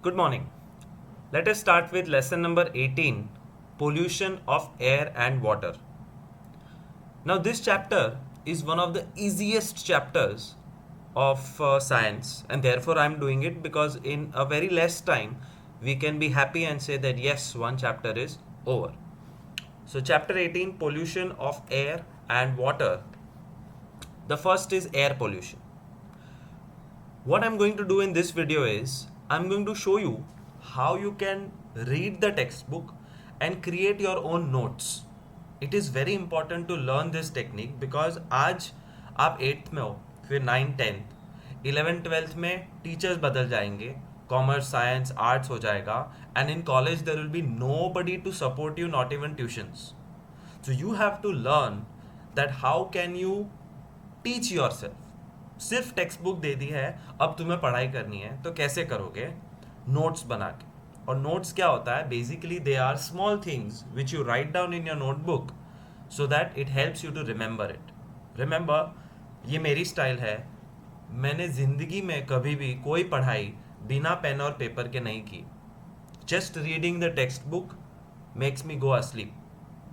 Good morning. Let us start with lesson number 18, pollution of air and water. Now this chapter is one of the easiest chapters of science, and therefore I am doing it because in a very less time we can be happy and say that yes, one chapter is over. So chapter 18, pollution of air and water. The first is air pollution. What I'm going to do in this video is I'm going to show you how you can read the textbook and create your own notes. It is very important to learn this technique because आज आप 8th में हो, फिर 9th 10th 11th 12th में teachers बदल जाएंगे, commerce science arts हो जाएगा, and in college there will be nobody to support you, not even tuitions. So you have to learn that how can you teach yourself. सिर्फ text book दे दी है, अब तुम्हें पढ़ाई करनी है तो कैसे करोगे? नोट्स बना के. और नोट्स क्या होता है? Basically they are small things which you write down in your notebook so that it helps you to remember it. Remember, ये मेरी स्टाइल है. मैंने ज़िंदगी में कभी भी कोई पढ़ाई बिना पेन और पेपर के नहीं की. Just reading the textbook makes me go asleep.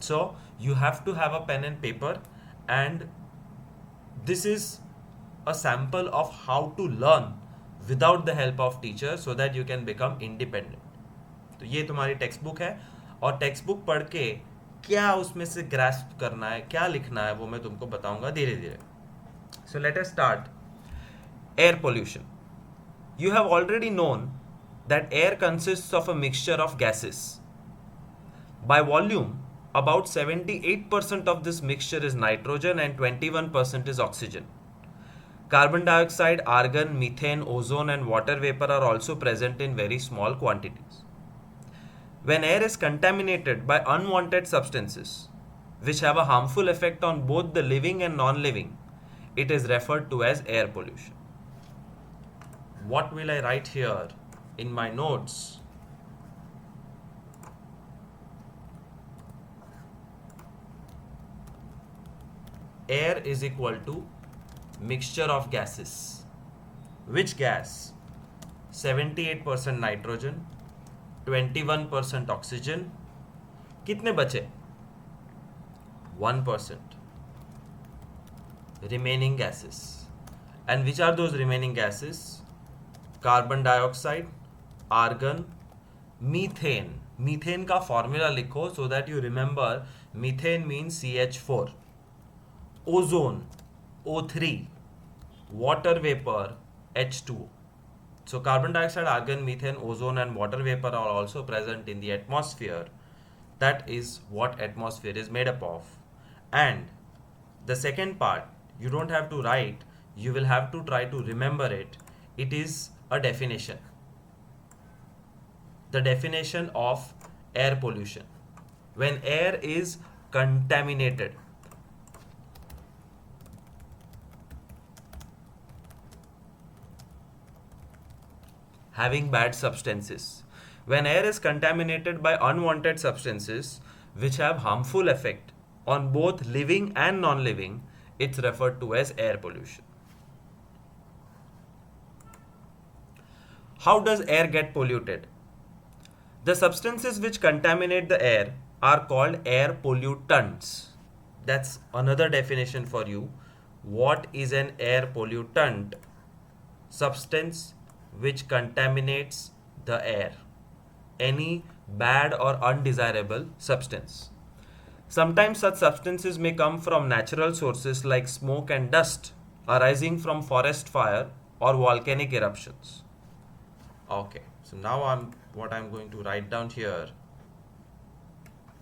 So you have to have a pen and paper, and this is a sample of how to learn without the help of teacher so that you can become independent. तो ये तुम्हारी text book है, और text book पढ़ के क्या उसमें से ग्रास्प करना है, क्या लिखना है, वो मैं तुमको बताऊंगा धीरे धीरे. So let us start. Air pollution. You have already known that air consists of a mixture of gases. By volume, about 78% of this mixture is nitrogen and 21% is oxygen. Carbon dioxide, argon, methane, ozone and water vapor are also present in very small quantities. When air is contaminated by unwanted substances which have a harmful effect on both the living and non-living, it is referred to as air pollution. What will I write here in my notes? Air is equal to mixture of gases. Which gas? 78% nitrogen, 21% oxygen. कितने बचे? 1% remaining gases. And which are those remaining gases? Carbon dioxide, argon, methane. Methane का formula लिखो so that you remember methane means CH4. Ozone, O3, water vapor, H2. So carbon dioxide, argon, methane, ozone and water vapor are also present in the atmosphere. That is what atmosphere is made up of. And the second part, you don't have to write, you will have to try to remember it. It is a definition. The definition of air pollution. When air is contaminated, having bad substances. When air is contaminated by unwanted substances which have harmful effect on both living and non-living, it's referred to as air pollution. How does air get polluted? The substances which contaminate the air are called air pollutants. That's another definition for you. What is an air pollutant? Substance which contaminates the air. Any bad or undesirable substance. Sometimes such substances may come from natural sources like smoke and dust arising from forest fire or volcanic eruptions. Okay, so now what I'm going to write down here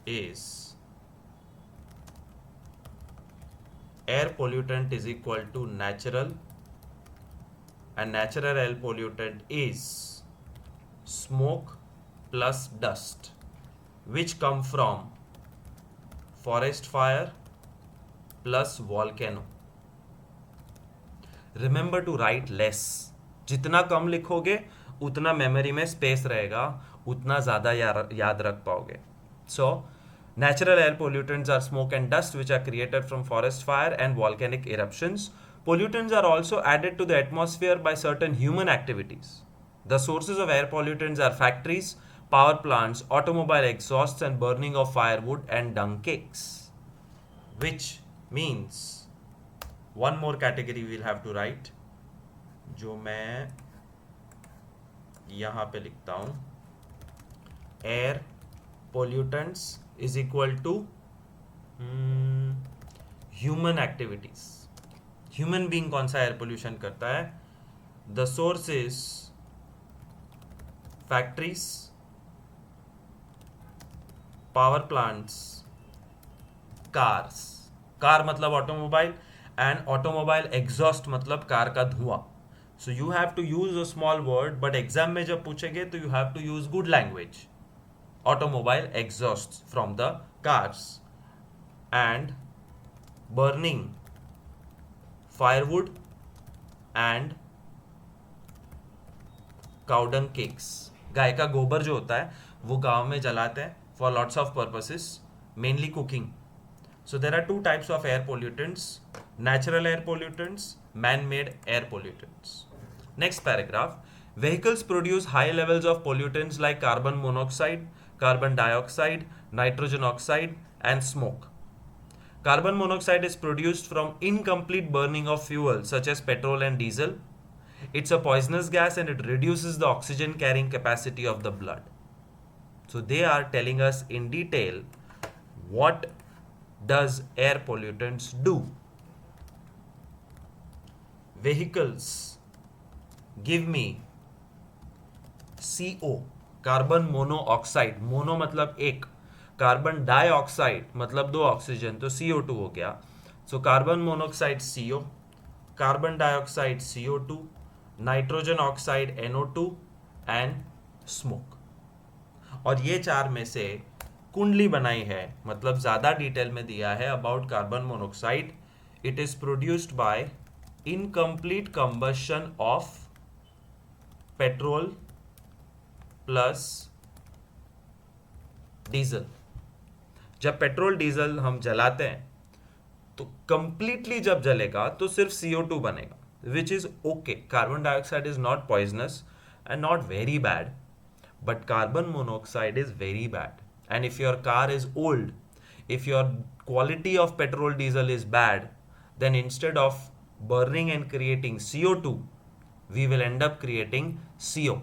is air pollutant is equal to natural, and natural air pollutant is smoke plus dust which come from forest fire plus volcano. Remember to write less. जितना कम लिखोगे उतना memory में space रहेगा, उतना ज़्यादा याद रख पाओगे. So natural air pollutants are smoke and dust which are created from forest fire and volcanic eruptions. Pollutants are also added to the atmosphere by certain human activities. The sources of air pollutants are factories, power plants, automobile exhausts, and burning of firewood and dung cakes. Which means one more category we'll have to write, जो मैं यहाँ पे लिखता हूँ, air pollutants is equal to human activities. Human being कौन सा air pollution करता है? The source is factories, power plants, cars. Car मतलब ऑटोमोबाइल, एंड ऑटोमोबाइल एग्जॉस्ट मतलब कार का धुआं. So you have to use a small word, but exam में जब पूछेंगे तो you have to use good language. Automobile exhaust from the cars and burning firewood and cow dung cakes. गाय का गोबर जो होता है वो गांव में जलाते हैं for lots of purposes, mainly cooking. So there are two types of air pollutants: natural air pollutants, man-made air pollutants. Next paragraph. Vehicles produce high levels of pollutants like carbon monoxide, carbon dioxide, nitrogen oxide, and smoke. Carbon monoxide is produced from incomplete burning of fuel such as petrol and diesel. It's a poisonous gas and it reduces the oxygen carrying capacity of the blood. So they are telling us in detail what does air pollutants do. Vehicles give me CO, carbon monoxide. Mono मतलब एक, carbon dioxide मतलब दो oxygen, तो CO2 हो गया. So carbon monoxide CO, carbon dioxide CO2, nitrogen oxide NO2 and smoke. और ये चार में से कुंडली बनाई है, मतलब ज्यादा डिटेल में दिया है about carbon monoxide. It is produced by incomplete combustion of petrol plus diesel. जब पेट्रोल डीजल हम जलाते हैं तो कंप्लीटली जब जलेगा तो सिर्फ CO2 बनेगा, which is okay. Carbon dioxide is not poisonous and not very bad, but carbon monoxide is very bad. And if your car is old, if your quality of petrol diesel is bad, then instead of burning and creating CO2, we will end up creating CO.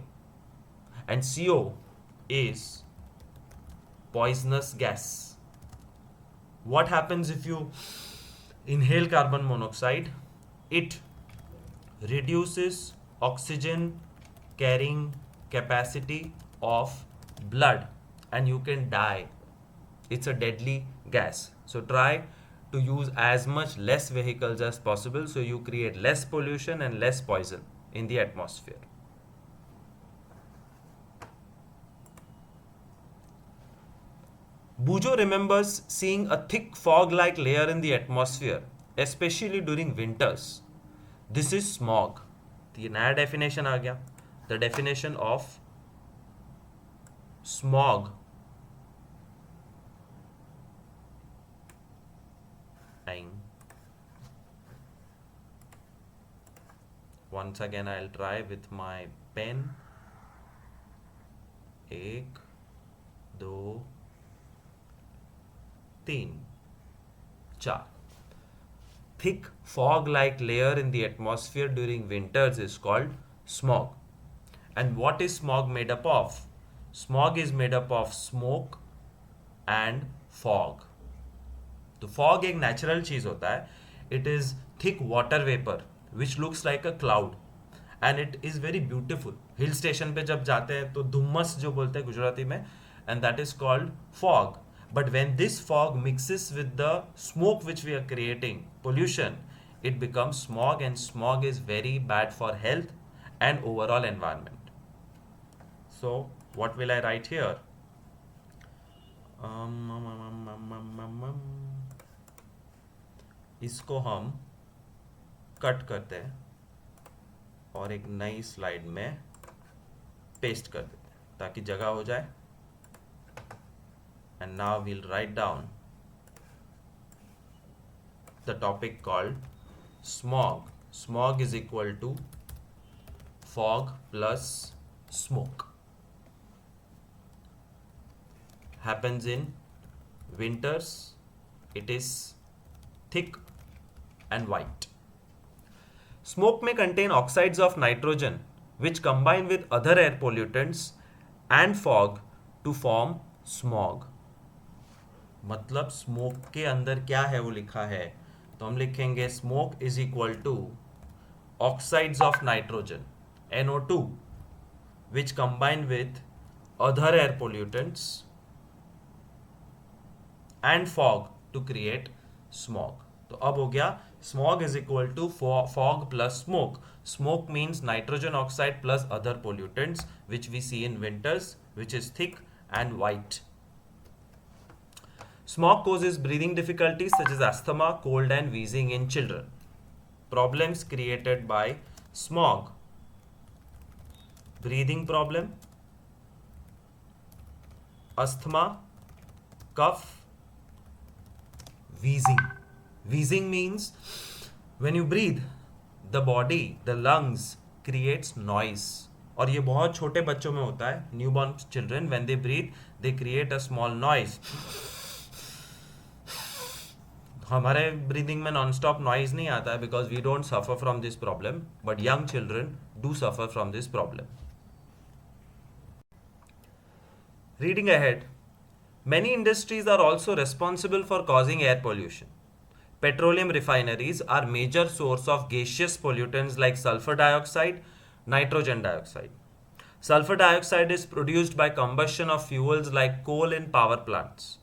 And CO is poisonous gas. What happens if you inhale carbon monoxide? It reduces oxygen carrying capacity of blood and you can die. It's a deadly gas. So try to use as much less vehicles as possible so you create less pollution and less poison in the atmosphere. Bujo remembers seeing a thick fog-like layer in the atmosphere, especially during winters. This is smog. ये नया definition आ गया. The definition of smog. Once again I'll try with my pen. 1 2 3 4. Thick fog-like layer in the atmosphere during winters is called smog. And what is smog made up of? Smog is made up of smoke and fog. तो fog एक natural चीज होता है. It is thick water vapor which looks like a cloud and it is very beautiful. Hill station पे जब जाते हैं तो धुम्मस जो बोलते हैं गुजराती में, and that is called fog. But when this fog mixes with the smoke which we are creating, pollution, it becomes smog, and smog is very bad for health and overall environment. So what will I write here? इसको हम cut करते हैं और एक नई slide में paste कर देते हैं ताकि जगह हो जाए. And now we'll write down the topic called smog. Smog is equal to fog plus smoke. Happens in winters. It is thick and white. Smoke may contain oxides of nitrogen which combine with other air pollutants and fog to form smog. मतलब smoke के अंदर क्या है वो लिखा है, तो हम लिखेंगे smoke is equal to oxides of nitrogen NO2 which combine with other air pollutants and fog to create smog. तो अब हो गया smog is equal to fog plus smoke. Smoke means nitrogen oxide plus other pollutants which we see in winters, which is thick and white. Smog causes breathing difficulties such as asthma, cold and wheezing in children. Problems created by smog: breathing problem, asthma, cough, wheezing. Wheezing means when you breathe, the body, the lungs creates noise. और ये बहुत छोटे बच्चों में होता है. Newborn children, when they breathe, they create a small noise. हमारे breathing में नॉन स्टॉप नॉइज नहीं आता है because we don't suffer from this problem, but young children do suffer from this problem. Reading ahead, many industries are also responsible for causing air pollution. Petroleum refineries are major source of gaseous pollutants like sulfur dioxide, nitrogen dioxide. Sulfur dioxide is produced by combustion of fuels like coal in power plants.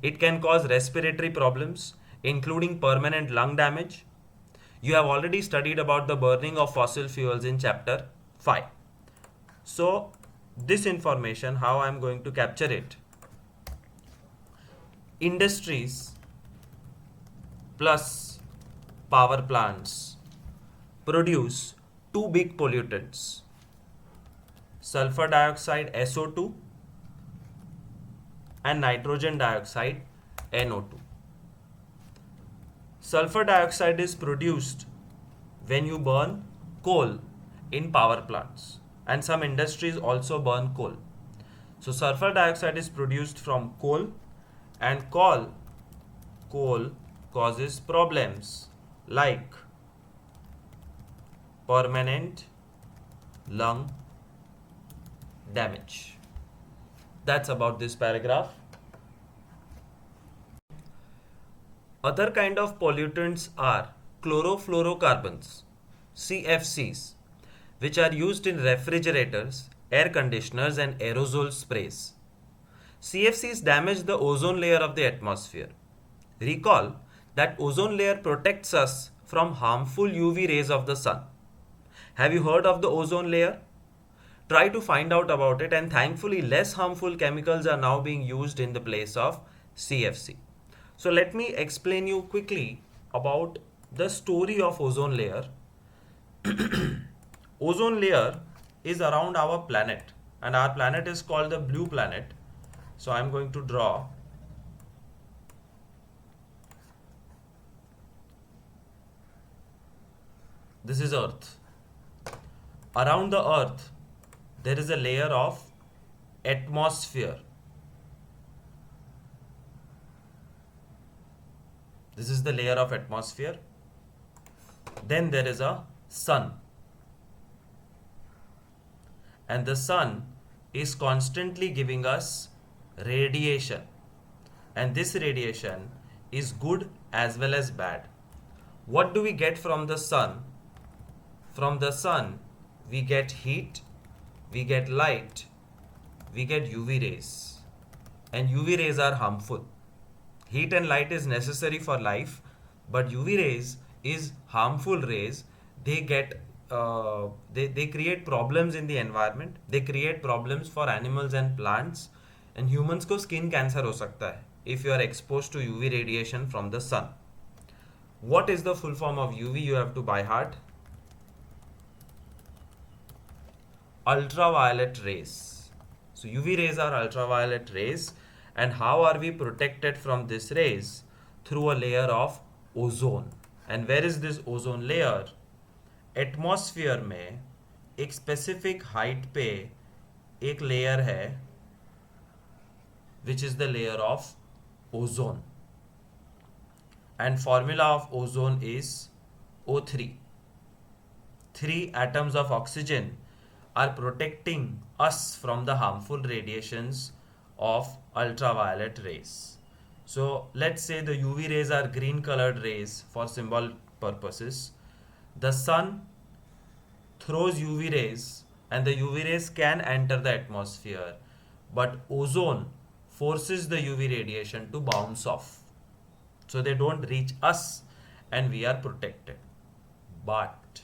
It can cause respiratory problems, including permanent lung damage. You have already studied about the burning of fossil fuels in chapter 5. So, this information, how I am going to capture it? Industries plus power plants produce two big pollutants, sulfur dioxide SO2 and nitrogen dioxide NO2. Sulfur dioxide is produced when you burn coal in power plants, and some industries also burn coal. So sulfur dioxide is produced from coal, and coal causes problems like permanent lung damage. That's about this paragraph. Other kind of pollutants are chlorofluorocarbons, CFCs, which are used in refrigerators, air conditioners and aerosol sprays. CFCs damage the ozone layer of the atmosphere. Recall that ozone layer protects us from harmful UV rays of the sun. Have you heard of the ozone layer? Try to find out about it, and thankfully less harmful chemicals are now being used in the place of CFC. So let me explain you quickly about the story of ozone layer. Ozone layer is around our planet, and our planet is called the blue planet. So I am going to draw this is Earth. Around the Earth there is a layer of atmosphere. This is the layer of atmosphere. Then there is a sun, and the sun is constantly giving us radiation, and this radiation is good as well as bad. What do we get from the sun? From the sun we get heat, we get light, we get UV rays, and UV rays are harmful. Heat and light is necessary for life, but UV rays is harmful rays. They get they create problems in the environment. They create problems for animals and plants, and humans को skin cancer हो सकता है if you are exposed to UV radiation from the sun. What is the full form of UV? You have to by heart. Ultraviolet rays. So UV rays are ultraviolet rays, and how are we protected from this rays? Through a layer of ozone. And where is this ozone layer? Atmosphere में एक specific height पे एक layer है which is the layer of ozone, and formula of ozone is O3. Three atoms of oxygen are protecting us from the harmful radiations of ultraviolet rays. So let's say the UV rays are green colored rays for symbol purposes. The sun throws UV rays and the UV rays can enter the atmosphere, but ozone forces the UV radiation to bounce off. So they don't reach us and we are protected. But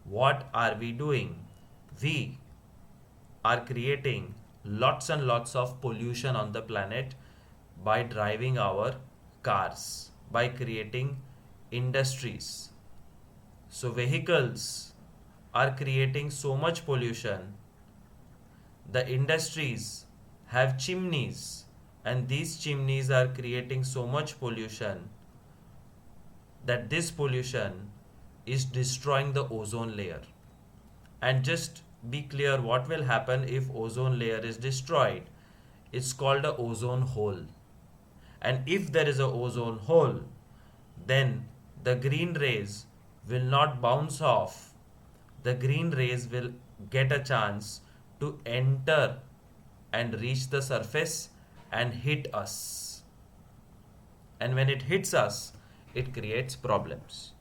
what are we doing? We are creating lots and lots of pollution on the planet by driving our cars, by creating industries. So vehicles are creating so much pollution. The industries have chimneys, and these chimneys are creating so much pollution that this pollution is destroying the ozone layer. And just be clear what will happen if ozone layer is destroyed. It's called a ozone hole. And if there is a ozone hole, then the green rays will not bounce off. The green rays will get a chance to enter and reach the surface and hit us. And when it hits us, it creates problems.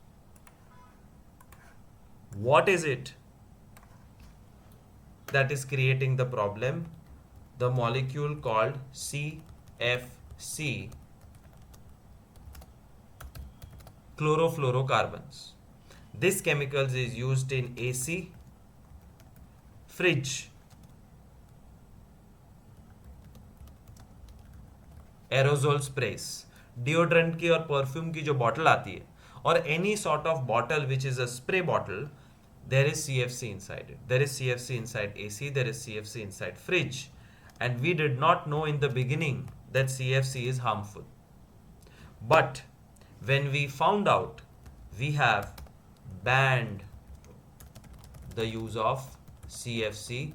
What is it that is creating the problem? The molecule called CFC, chlorofluorocarbons. This chemical is used in AC, fridge, aerosol स्प्रेस, deodorant की और perfume की जो bottle आती है, और any sort of bottle which is a spray bottle, there is CFC inside it. There is CFC inside AC, there is CFC inside fridge, and we did not know in the beginning that CFC is harmful. But when we found out, we have banned the use of CFC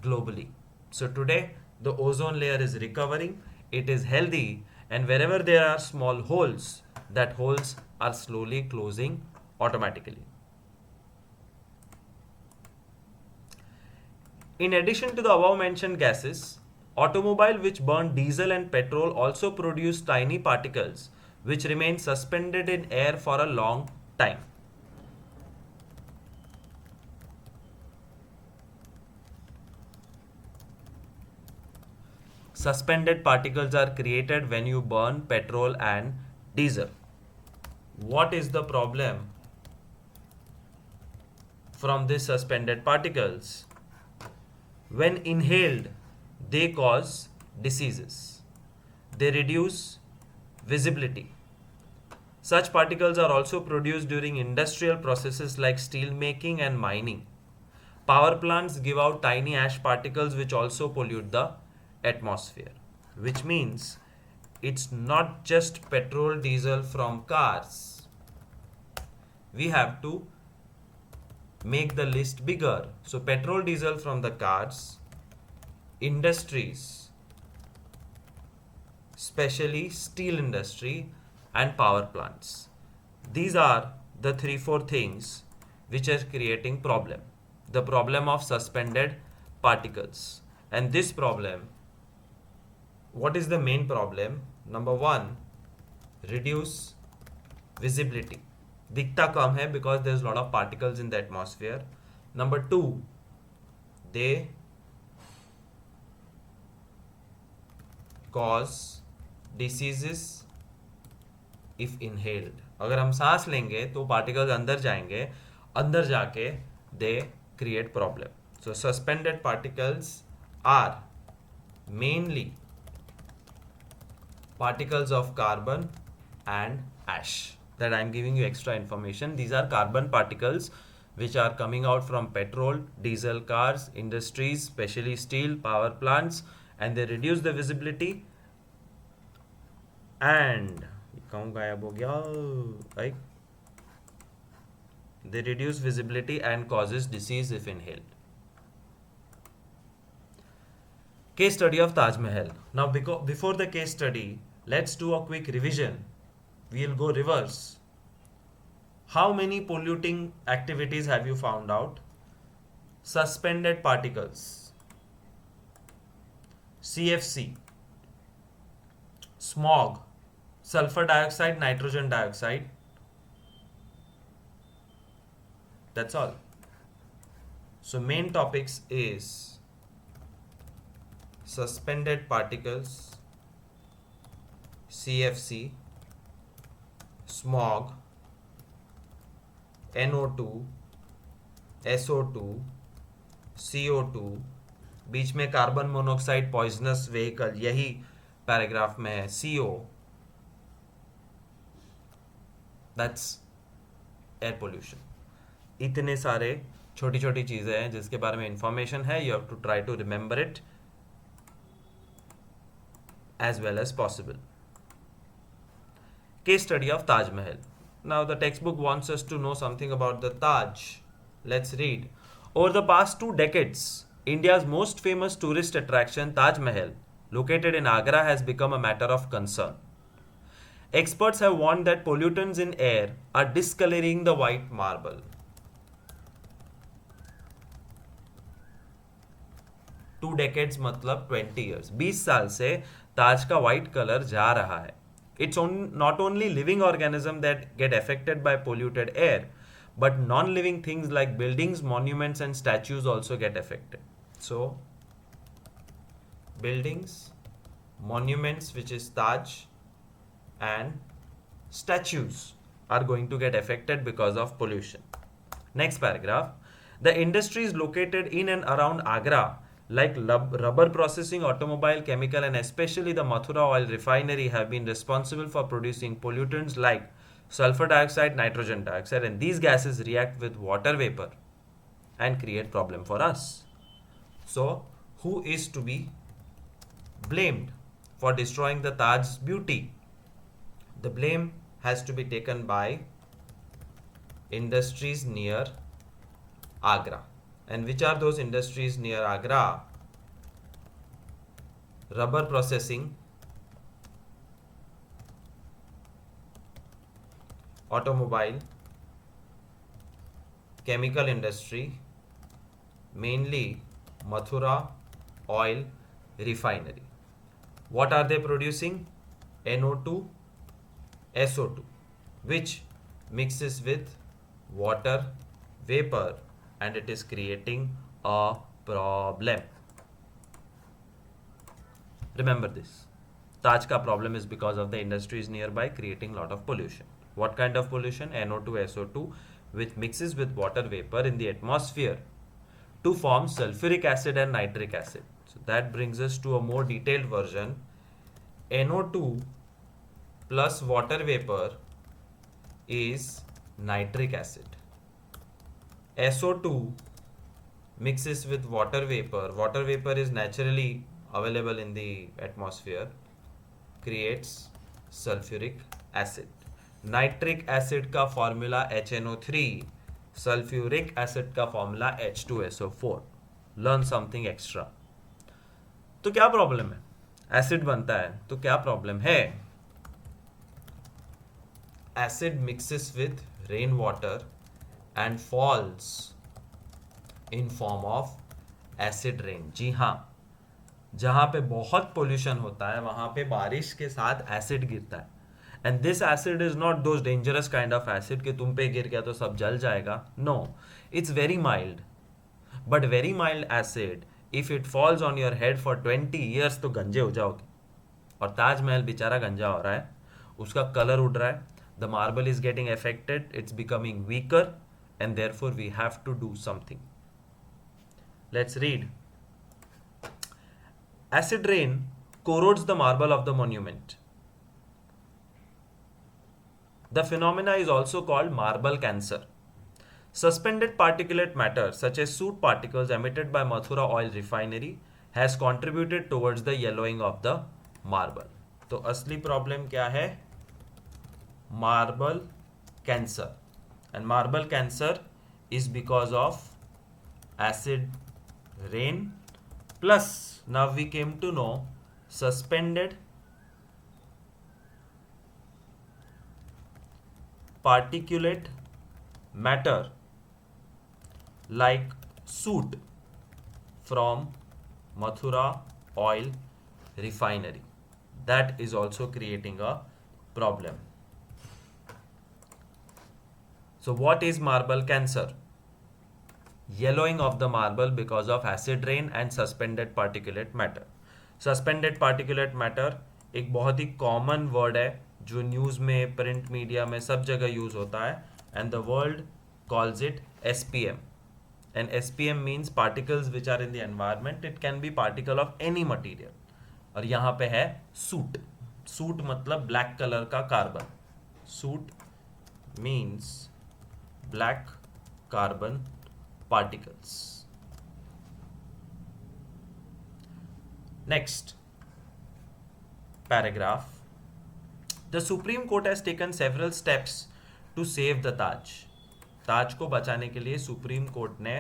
globally. So today the ozone layer is recovering, it is healthy, and wherever there are small holes, that holes are slowly closing automatically. In addition to the above mentioned gases, automobile which burn diesel and petrol also produce tiny particles which remain suspended in air for a long time. Suspended particles are created when you burn petrol and diesel. What is the problem from these suspended particles? When inhaled, they cause diseases. They reduce visibility. Such particles are also produced during industrial processes like steel making and mining. Power plants give out tiny ash particles which also pollute the atmosphere, which means it's not just petrol, diesel from cars. We have to make the list bigger. So petrol, diesel from the cars, industries, especially steel industry, and power plants. These are the 3-4 things which are creating problem. The problem of suspended particles. And this problem, what is the main problem? Number 1, reduce visibility. दिखता कम है because there's a lot of particles in the atmosphere. Number 2, they cause diseases if inhaled. अगर हम सांस लेंगे तो particles अंदर जाएंगे, अंदर जाके they create problem. So suspended particles are mainly particles of carbon and ash. That I am giving you extra information. These are carbon particles which are coming out from petrol, diesel cars, industries, especially steel, power plants, and they reduce the visibility. And they reduce visibility and causes disease if inhaled. Case study of Taj Mahal. Now, before the case study, let's do a quick revision. We'll go reverse. How many polluting activities have you found out? Suspended particles, CFC, smog, sulfur dioxide, nitrogen dioxide. That's all. So main topics is suspended particles, CFC, smog, NO2, SO2, CO2, बीच में carbon monoxide poisonous vehicle, यही paragraph में है, CO, that's air pollution. इतने सारे छोटी छोटी चीजें हैं जिसके बारे में इंफॉर्मेशन है. You have to try to remember it as well as possible. Case study of Taj Mahal. Now the textbook wants us to know something about the Taj. Let's read. Over the past 2 decades, India's most famous tourist attraction, Taj Mahal, located in Agra, has become a matter of concern. Experts have warned that pollutants in air are discoloring the white marble. 2 decades मतलब 20 years. 20 साल से ताज का white color जा रहा है. It's not only living organisms that get affected by polluted air, but non-living things like buildings, monuments and statues also get affected. So, buildings, monuments, which is Taj, and statues are going to get affected because of pollution. Next paragraph. The industries located in and around Agra, like rubber processing, automobile, chemical, and especially the Mathura oil refinery, have been responsible for producing pollutants like sulfur dioxide, nitrogen dioxide, and these gases react with water vapor and create problem for us. So, who is to be blamed for destroying the Taj's beauty? The blame has to be taken by industries near Agra. And which are those industries near Agra? Rubber processing, automobile, chemical industry, mainly Mathura oil refinery. What are they producing? NO2, SO2, which mixes with water vapor and it is creating a problem. Remember this. Taj ka problem is because of the industries nearby creating lot of pollution. What kind of pollution? NO2, SO2, which mixes with water vapor in the atmosphere to form sulfuric acid and nitric acid. So that brings us to a more detailed version. NO2 plus water vapor is nitric acid. SO2 mixes with water vapor. Water vapor is naturally available in the atmosphere, creates sulfuric acid. Nitric acid का formula HNO3, sulfuric acid का formula H2SO4. Learn something extra. तो क्या problem है? Acid बनता है तो क्या problem है? Acid mixes with rainwater and falls in form of acid rain. जी हाँ, जहाँ पे बहुत पोल्यूशन होता है वहाँ पे बारिश के साथ एसिड गिरता है. And this acid is not those dangerous kind of acid कि तुम पे गिर गया तो सब जल जाएगा. No, it's very mild. But very mild acid, if it falls on your head for 20 years तो गंजे हो जाओगे. और ताजमहल बेचारा गंजा हो रहा है, उसका कलर उड़ रहा है, the marble is getting affected, it's becoming weaker, and therefore we have to do something. Let's read. Acid rain corrodes the marble of the monument. The phenomena is also called marble cancer. Suspended particulate matter such as soot particles emitted by Mathura oil refinery has contributed towards the yellowing of the marble. तो असली problem क्या है? Marble cancer. And marble cancer is because of acid rain Plus, now we came to know suspended particulate matter like soot from Mathura oil refinery. That is also creating a problem. So, what is marble cancer? Yellowing of the marble because of acid rain and suspended particulate matter. Suspended particulate matter एक बहुत ही common word है जो news में, print media में, सब जगह use होता है, and the world calls it SPM. And SPM means particles which are in the environment. It can be particle of any material. और यहाँ पे है सूट. सूट मतलब ब्लैक कलर का carbon. Suit means black carbon particles. Next paragraph. The Supreme Court has taken several steps to save the Taj. ताज को बचाने के लिए सुप्रीम कोर्ट ने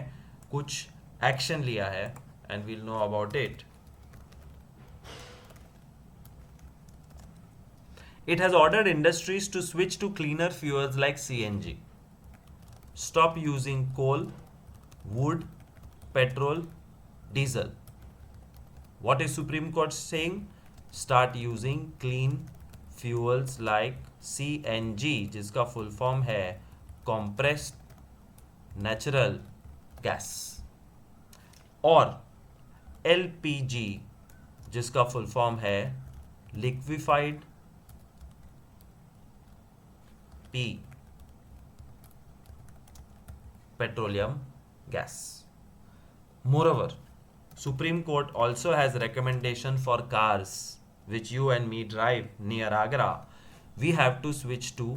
कुछ एक्शन लिया है, and we'll know about it. It has ordered industries to switch to cleaner fuels like CNG. Stop using coal, wood, petrol, diesel. What is Supreme Court saying? Start using clean fuels like CNG, जिसका full form है compressed natural gas, और LPG, जिसका full form है liquefied P petroleum gas. Moreover, Supreme Court also has recommendation for cars which you and me drive near Agra. We have to switch to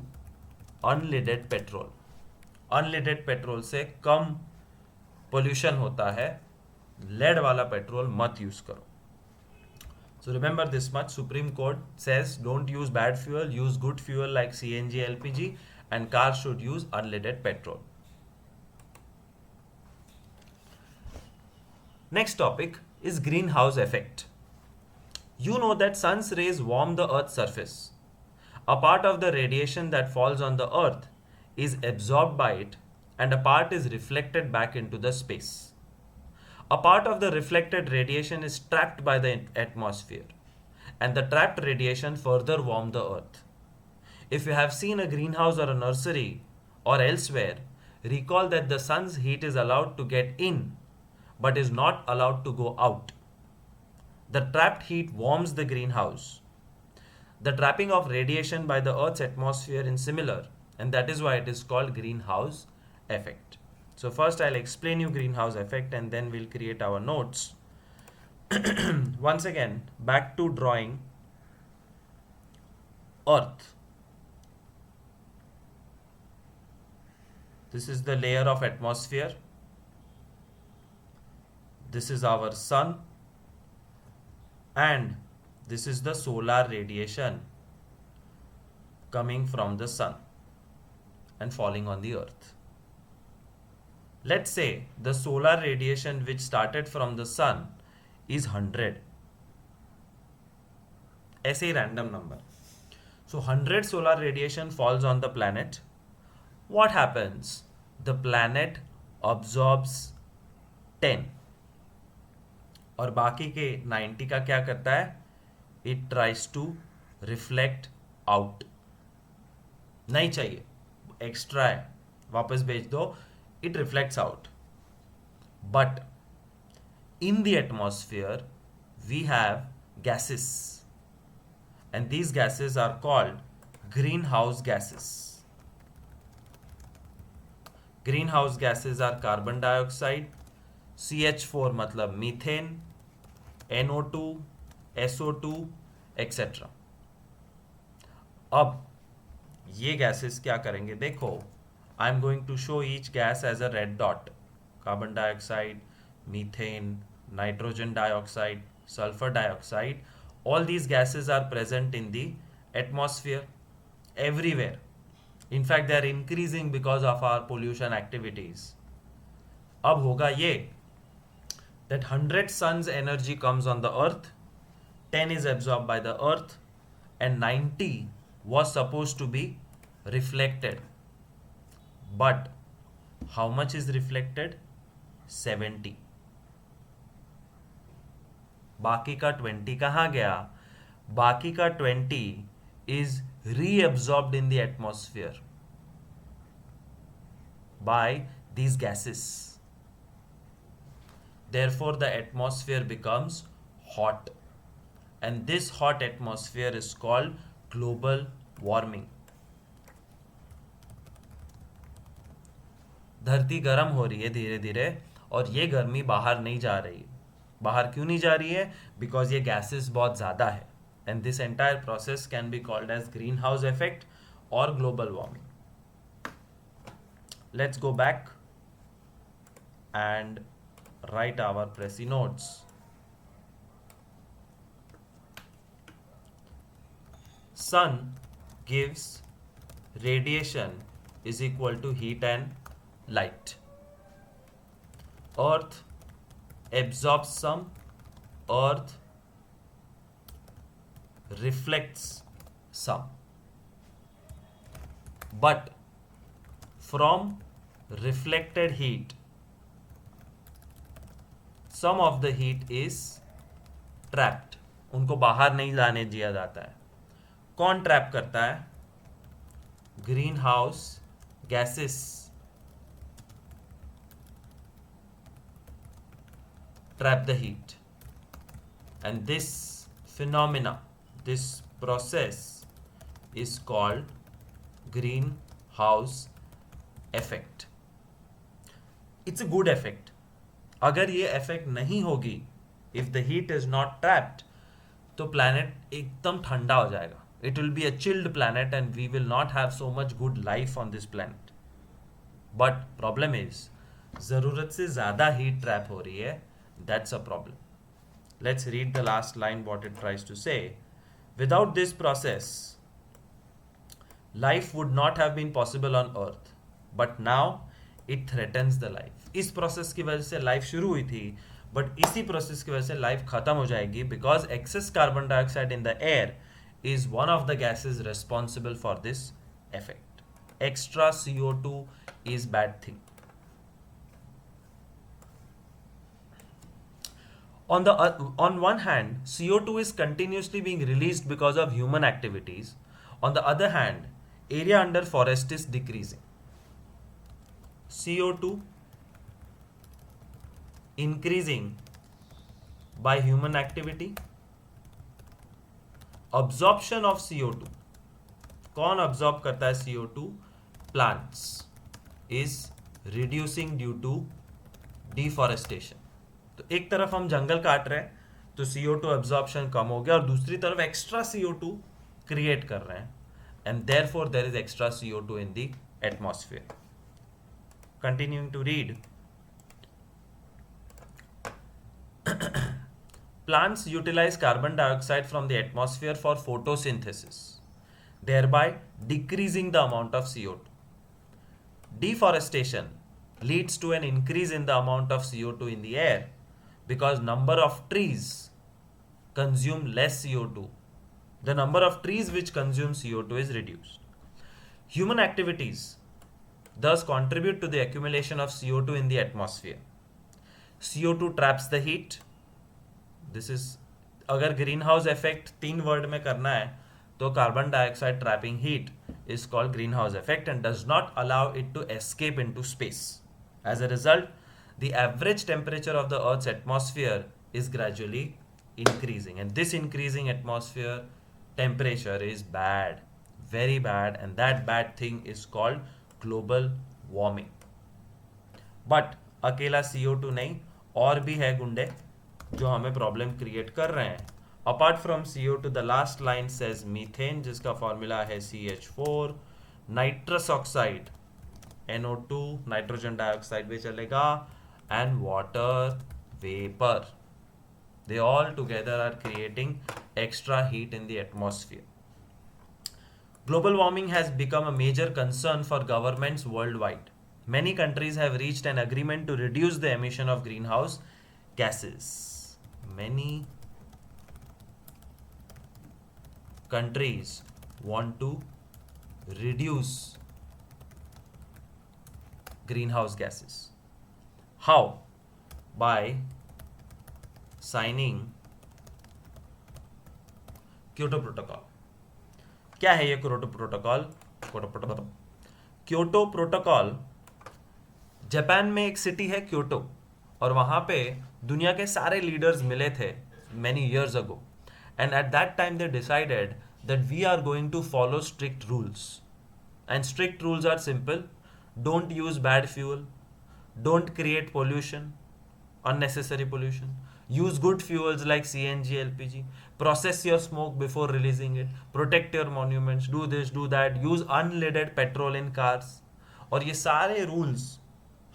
unleaded petrol. Unleaded petrol से कम pollution होता है, lead वाला petrol मत use करो. So remember this much, supreme court says don't use bad fuel, use good fuel like CNG, LPG, and car should use unleaded petrol. Next topic is green house effect. You know that sun's rays warm the earth's surface. A part of the radiation that falls on the earth is absorbed by it, and a part is reflected back into the space. A part of the reflected radiation is trapped by the atmosphere, and the trapped radiation further warms the earth. If you have seen a greenhouse or a nursery or elsewhere, recall that the sun's heat is allowed to get in but is not allowed to go out. The trapped heat warms the greenhouse. The trapping of radiation by the Earth's atmosphere is similar, and that is why it is called greenhouse effect. So first I'll explain you greenhouse effect, and then we'll create our notes. Once again, back to drawing Earth. This is the layer of atmosphere. This is our sun, and this is the solar radiation coming from the sun and falling on the earth. Let's say the solar radiation which started from the sun is 100. ऐसे ही random number. So 100 solar radiation falls on the planet. What happens? The planet absorbs 10. और बाकी के 90 का क्या करता है? It tries to reflect out. नहीं चाहिए, एक्स्ट्रा है, वापस भेज दो. It reflects out. But in the atmosphere we have gases, and these gases are called greenhouse gases. Greenhouse gases are carbon dioxide, CH4 मतलब मीथेन, NO2, SO2, etc. अब ये gases क्या करेंगे? देखो, I am going to show each gas as a red dot. Carbon dioxide, methane, nitrogen dioxide, sulphur dioxide, all these gases are present in the atmosphere everywhere. In fact, they are increasing because of our pollution activities. अब होगा ये, that 100 suns energy comes on the earth, 10 is absorbed by the earth, and 90 was supposed to be reflected. But how much is reflected? 70. बाकी का 20 कहाँ गया? बाकी का 20 is reabsorbed in the atmosphere by these gases. Therefore, the atmosphere becomes hot. And this hot atmosphere is called global warming. धरती गर्म हो रही है धीरे धीरे, और ये गर्मी बाहर नहीं जा रही है. बाहर क्यों नहीं जा रही है? बिकॉज ये गैसेस बहुत ज़्यादा है. And this entire process can be called as greenhouse effect और global warming. Let's go back and write our Prezi notes. Sun gives radiation is equal to heat and light. Earth absorbs some, earth reflects some. But from reflected heat, some of the heat is trapped. उनको बाहर नहीं लाने दिया जाता है. कौन trap करता है? Green house gases trap the heat, and this phenomena, this process is called greenhouse effect. It's a good effect. अगर ये effect नहीं होगी, if the heat is not trapped, तो planet एकदम ठंडा हो जाएगा. It will be a chilled planet and we will not have so much good life on this planet. But problem is, ज़रूरत से ज़्यादा heat trap हो रही है. That's a problem. Let's read the last line what it tries to say. Without this process, life would not have been possible on earth, but now it threatens the life. इस process की वजह से life शुरू हुई थी, but इसी process की वजह से लाइफ खत्म हो जाएगी, because excess carbon dioxide in the air is one of the gases responsible for this effect. Extra CO2 is bad thing. On one hand, CO2 is continuously being released because of human activities. On the other hand, area under forest is decreasing. CO2 increasing by human activity. Absorption of CO2. कौन absorb करता है CO2? Plants. Is reducing due to deforestation. तो एक तरफ हम जंगल काट रहे हैं तो CO2 absorption कम हो गया, और दूसरी तरफ एक्स्ट्रा CO2 क्रिएट कर रहे हैं, and therefore there is extra CO2 in the atmosphere. Continuing to read. Plants utilize carbon dioxide from the atmosphere for photosynthesis, thereby decreasing the amount of CO2. Deforestation leads to an increase in the amount of CO2 in the air because number of trees consume less CO2. The number of trees which consume CO2 is reduced. Human activities thus contribute to the accumulation of CO2 in the atmosphere. CO2 traps the heat. This is, अगर green house effect 3 word में करना है तो carbon dioxide trapping heat is called greenhouse effect and does not allow it to escape into space. As a result, the average temperature of the Earth's atmosphere is gradually increasing, and this increasing atmosphere temperature is bad, very bad, and that bad thing is called global warming. But अकेला CO2 नहीं, और भी है गुंडे जो हमें problem create कर रहे हैं. Apart from CO2, the last line says methane, जिसका फॉर्मूला है CH4, nitrous oxide, NO2, nitrogen dioxide भी चलेगा, and water vapor. They all together are creating extra heat in the atmosphere. Global warming has become a major concern for governments worldwide. Many countries have reached an agreement to reduce the emission of greenhouse gases. Many countries want to reduce greenhouse gases. How? By signing Kyoto protocol. क्या है ये Kyoto protocol? Kyoto protocol, Japan में एक city है Kyoto, और वहां पे दुनिया के सारे लीडर्स मिले थे many years ago, and at that time they decided that we are going to follow strict rules, and strict rules are simple: don't use bad fuel, don't create pollution, unnecessary pollution, use good fuels like CNG, LPG, process your smoke before releasing it, protect your monuments, do this, do that, use unleaded petrol in cars. और ये सारे rules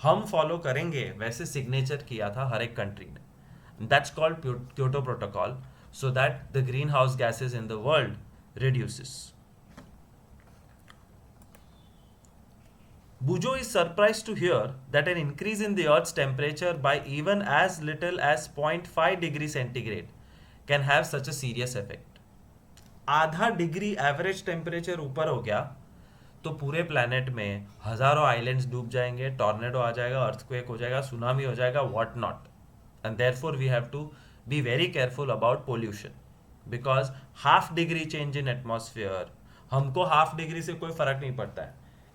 हम follow करेंगे, वैसे signature किया था हर एक country ने. That's called Kyoto protocol, so that the greenhouse gases in the world reduces. Bujo is surprised to hear that an increase in the Earth's temperature by even as little as 0.5 degree centigrade can have such a serious effect. आधा degree average temperature ऊपर हो गया तो पूरे planet में हजारों islands डूब जाएंगे, टॉर्नेडो आ जाएगा, अर्थक्वेक हो जाएगा, सुनामी हो जाएगा, what not. And therefore we have to be very careful about pollution, because half degree change in atmosphere, हमको हाफ डिग्री से कोई फर्क नहीं पड़ता है.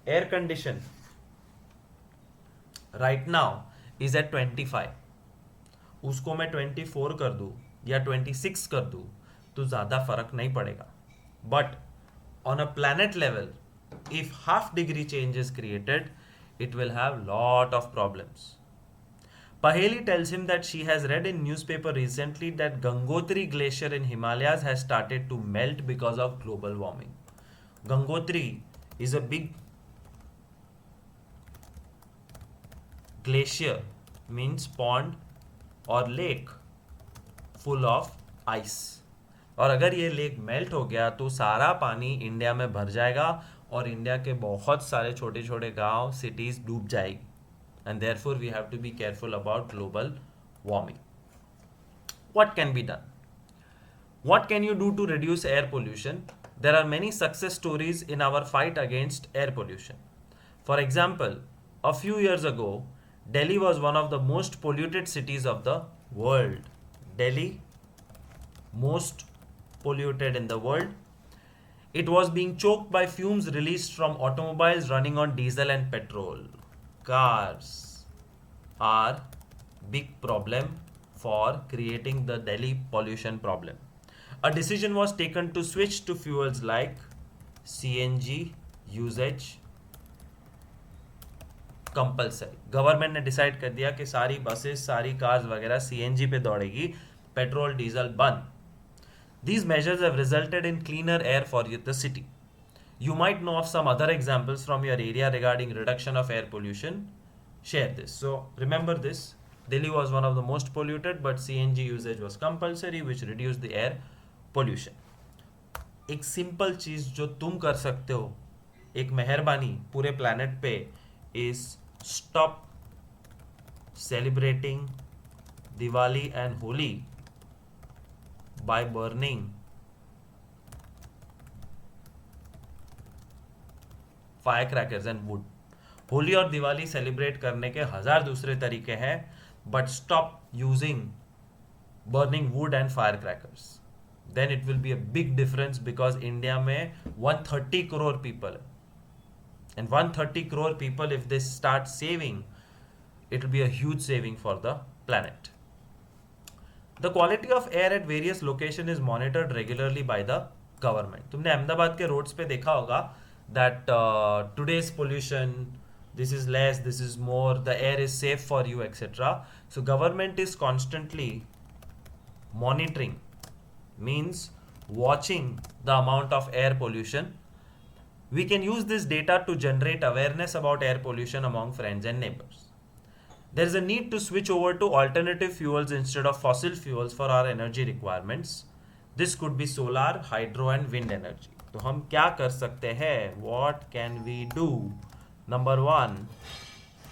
Air condition right now is at 25, उसको मैं 24 कर दूं या 26 कर दूं तो ज्यादा फर्क नहीं पड़ेगा. But on a planet level, if half degree change is created, it will have lot of problems. Paheli tells him that she has read in newspaper recently that Gangotri glacier in Himalayas has started to melt because of global warming. Gangotri is a big glacier, means pond or lake full of ice. और अगर ये lake melt हो गया तो सारा पानी India में भर जाएगा और इंडिया के बहुत सारे छोटे छोटे गांव, सिटीज डूब जाएगी. And therefore we have to be careful about global warming. What can be done? What can you do to reduce air pollution? There are many success stories in our fight against air pollution. For example, a few years ago, Delhi was one of the most polluted cities of the world. Delhi, most polluted in the world. It was being choked by fumes released from automobiles running on diesel and petrol. Cars are big problem for creating the Delhi pollution problem. A decision was taken to switch to fuels like CNG usage compulsory. Government ने decide कर दिया कि सारी buses, सारी cars वगैरह CNG पे दौड़ेगी, petrol diesel बंद. These measures have resulted in cleaner air for the city. You might know of some other examples from your area regarding reduction of air pollution. Share this. So remember this. Delhi was one of the most polluted, but CNG usage was compulsory, which reduced the air pollution. एक simple चीज जो तुम कर सकते हो, एक मेहरबानी पूरे प्लैनेट पे, is stop celebrating Diwali and Holi by burning firecrackers and wood. Holi और दिवाली सेलिब्रेट करने के हजार दूसरे तरीके हैं, but stop using burning wood and firecrackers. Then it will be a big difference, because India में 130 करोड़ पीपल है. And 130 crore people, if they start saving, it will be a huge saving for the planet. The quality of air at various locations is monitored regularly by the government. तुमने अहमदाबाद के roads पे देखा होगा that today's pollution, this is less, this is more, the air is safe for you, etc. So government is constantly monitoring, means watching the amount of air pollution. We can use this data to generate awareness about air pollution among friends and neighbors. There is a need to switch over to alternative fuels instead of fossil fuels for our energy requirements. This could be solar, hydro and wind energy. तो हम क्या कर सकते हैं? What can we do? Number one,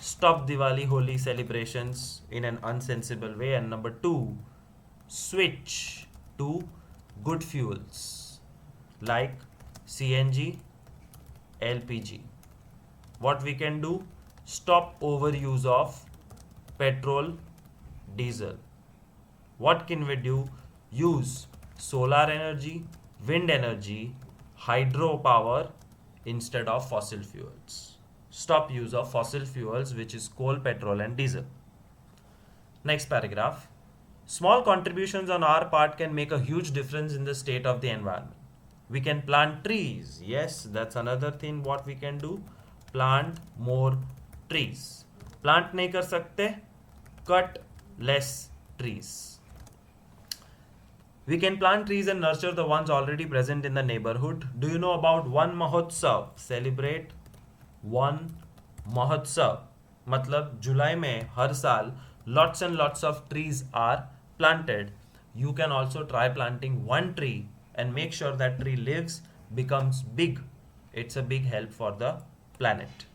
stop Diwali Holi celebrations in an unsensible way. And number two, switch to good fuels like CNG, LPG. What we can do? Stop overuse of petrol, diesel. What can we do? Use solar energy, wind energy, hydropower instead of fossil fuels. Stop use of fossil fuels, which is coal, petrol, and diesel. Next paragraph. Small contributions on our part can make a huge difference in the state of the environment. We can plant trees. Yes, that's another thing what we can do. Plant more trees. Plant नहीं कर सकते, cut less trees. We can plant trees and nurture the ones already present in the neighborhood. Do you know about One Mahotsav? Celebrate One Mahotsav. मतलब जुलाई में हर साल lots and lots of trees are planted. You can also try planting one tree and make sure that tree lives, becomes big. It's a big help for the planet.